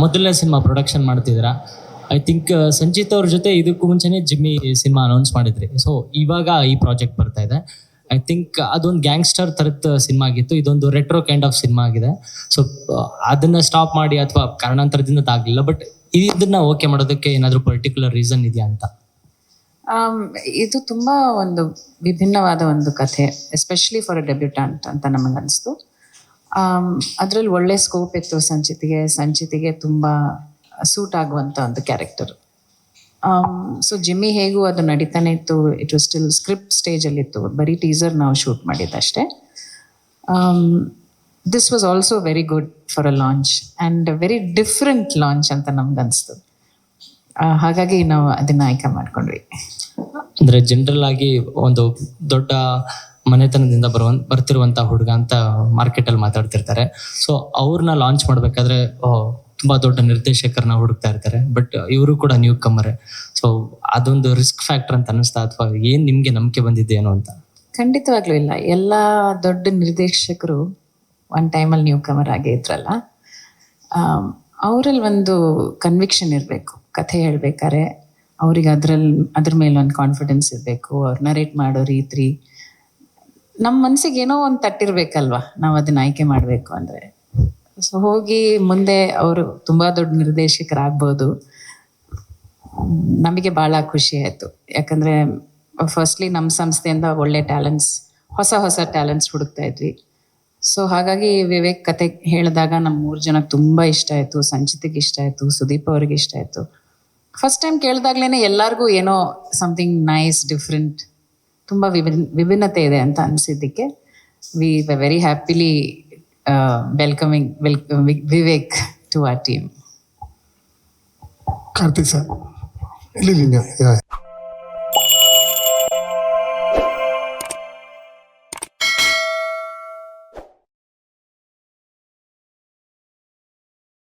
ಮೊದಲನೇ cinema production ಮಾಡ್ತಿದ್ದೀರಾ. I think Sanchit ಅವ್ರ ಜೊತೆ ಇದಕ್ಕೂ ಮುಂಚೆನೇ ಜಿಮ್ಮಿ ಸಿನಿಮಾ ಅನೌನ್ಸ್ ಮಾಡಿದ್ರಿ. ಸೊ ಇವಾಗ ಈ ಪ್ರಾಜೆಕ್ಟ್ ಬರ್ತಾ ಇದೆ. ಐ ಥಿಂಕ್ ಅದೊಂದು ಗ್ಯಾಂಗ್ಸ್ಟರ್ ಥರದ ಸಿನಿಮಾ ಆಗಿತ್ತು, ಇದೊಂದು ರೆಟ್ರೋ ಕೈಂಡ್ ಆಫ್ ಸಿನಿಮಾ ಆಗಿದೆ. ಸೊ ಅದನ್ನ ಸ್ಟಾಪ್ ಮಾಡಿ ಅಥವಾ ಕಾರಣಾಂತರದಿಂದ ಆಗಲಿಲ್ಲ, ಬಟ್ ಇದನ್ನ ಓಕೆ ಮಾಡೋದಕ್ಕೆ ಏನಾದರೂ ಪರ್ಟಿಕ್ಯುಲರ್ ರೀಸನ್ ಇದೆಯಾ ಅಂತ? ಇದು ತುಂಬ ಒಂದು ವಿಭಿನ್ನವಾದ ಒಂದು ಕಥೆ, ಎಸ್ಪೆಷಲಿ ಫಾರ್ ಅ ಡೆಬ್ಯೂಟಾಂಟ್ ಅಂತ ನಮಗನ್ನಿಸ್ತು. ಅದರಲ್ಲಿ ಒಳ್ಳೆ ಸ್ಕೋಪ್ ಇತ್ತು ಸಂಚಿತಿಗೆ ತುಂಬ ಸೂಟ್ ಆಗುವಂಥ ಒಂದು ಕ್ಯಾರೆಕ್ಟರ್. ಸೊ ಜಿಮ್ಮಿ ಹೇಗೂ ಅದು ನಡೀತಾನೆ ಇತ್ತು, ಇಟ್ ವಾಸ್ ಸ್ಟಿಲ್ ಸ್ಕ್ರಿಪ್ಟ್ ಸ್ಟೇಜಲ್ಲಿತ್ತು, ಬರೀ ಟೀಸರ್ ನಾವು ಶೂಟ್ ಮಾಡಿದ್ದಷ್ಟೇ. This was also very good for a launch and very different launch ಅಂತ ನಮ್ಗನ್ನಿಸ್ತು. ಹಾಗಾಗಿ ನಾವು ಅದನ್ನ ಆಯ್ಕೆ ಮಾಡ್ಕೊಂಡ್ವಿ. ಅಂದರೆ ಜನರಲ್ ಆಗಿ ಒಂದು ದೊಡ್ಡ ಮನೆತನದಿಂದ ಬರ್ತಿರುವಂಥ ಹುಡುಗ ಅಂತ ಮಾರ್ಕೆಟಲ್ಲಿ ಮಾತಾಡ್ತಿರ್ತಾರೆ. ಸೊ ಅವ್ರನ್ನ ಲಾಂಚ್ ಮಾಡಬೇಕಾದ್ರೆ ತುಂಬ ದೊಡ್ಡ ನಿರ್ದೇಶಕರನ್ನ ಹುಡುಕ್ತಾ ಇರ್ತಾರೆ, ಬಟ್ ಇವರು ಕೂಡ ನ್ಯೂ ಕಮ್ಮರೇ. ಸೊ ಅದೊಂದು ರಿಸ್ಕ್ ಫ್ಯಾಕ್ಟರ್ ಅಂತ ಅನ್ನಿಸ್ತಾ, ಅಥವಾ ಏನು ನಿಮಗೆ ನಂಬಿಕೆ ಬಂದಿದ್ದೇನೋ ಅಂತ? ಖಂಡಿತವಾಗ್ಲೂ ಇಲ್ಲ. ಎಲ್ಲ ದೊಡ್ಡ ನಿರ್ದೇಶಕರು ಒನ್ ಟೈಮಲ್ಲಿ ನ್ಯೂ ಕಮರ್ ಆಗೇ ಇದ್ರಲ್ಲ, ಅವರಲ್ಲಿ ಒಂದು ಕನ್ವಿಕ್ಷನ್ ಇರಬೇಕು. ಕಥೆ ಹೇಳ್ಬೇಕಾದ್ರೆ ಅವ್ರಿಗೆ ಅದ್ರ ಮೇಲೆ ಒಂದು ಕಾನ್ಫಿಡೆನ್ಸ್ ಇರಬೇಕು. ಅವ್ರು ನರೇಟ್ ಮಾಡೋ ರೀತಿ ನಮ್ಮ ಮನಸ್ಸಿಗೆ ಏನೋ ಒಂದು ತಟ್ಟಿರ್ಬೇಕಲ್ವ, ನಾವು ಅದನ್ನ ಆಯ್ಕೆ ಮಾಡಬೇಕು ಅಂದರೆ. ಸೊ ಹೋಗಿ ಮುಂದೆ ಅವರು ತುಂಬ ದೊಡ್ಡ ನಿರ್ದೇಶಕರಾಗ್ಬೋದು. ನಮಗೆ ಭಾಳ ಖುಷಿ ಆಯಿತು, ಯಾಕಂದರೆ ಫಸ್ಟ್ಲಿ ನಮ್ಮ ಸಂಸ್ಥೆಯಿಂದ ಒಳ್ಳೆ ಹೊಸ ಟ್ಯಾಲೆಂಟ್ಸ್ ಹುಡುಕ್ತಾ ಇದ್ವಿ. ಸೊ ಹಾಗಾಗಿ ವಿವೇಕ್ ಕತೆ ಹೇಳಿದಾಗ ನಮ್ಮ 3 ಜನಕ್ಕೆ ತುಂಬ ಇಷ್ಟ ಆಯಿತು. ಸಂಚಿತಿಗೆ ಇಷ್ಟ ಆಯಿತು, ಸುದೀಪ್ ಅವ್ರಿಗೆ ಇಷ್ಟ ಆಯಿತು. ಫಸ್ಟ್ ಟೈಮ್ ಕೇಳಿದಾಗ್ಲೇ ಎಲ್ಲರಿಗೂ ಏನೋ ಸಮಥಿಂಗ್ ನೈಸ್, ಡಿಫ್ರೆಂಟ್, ತುಂಬ ವಿಭಿನ್ನತೆ ಇದೆ ಅಂತ ಅನಿಸಿದ್ದಕ್ಕೆ we very happily welcoming Vivek to our team. Karthik sir, ಇಲ್ಲಿ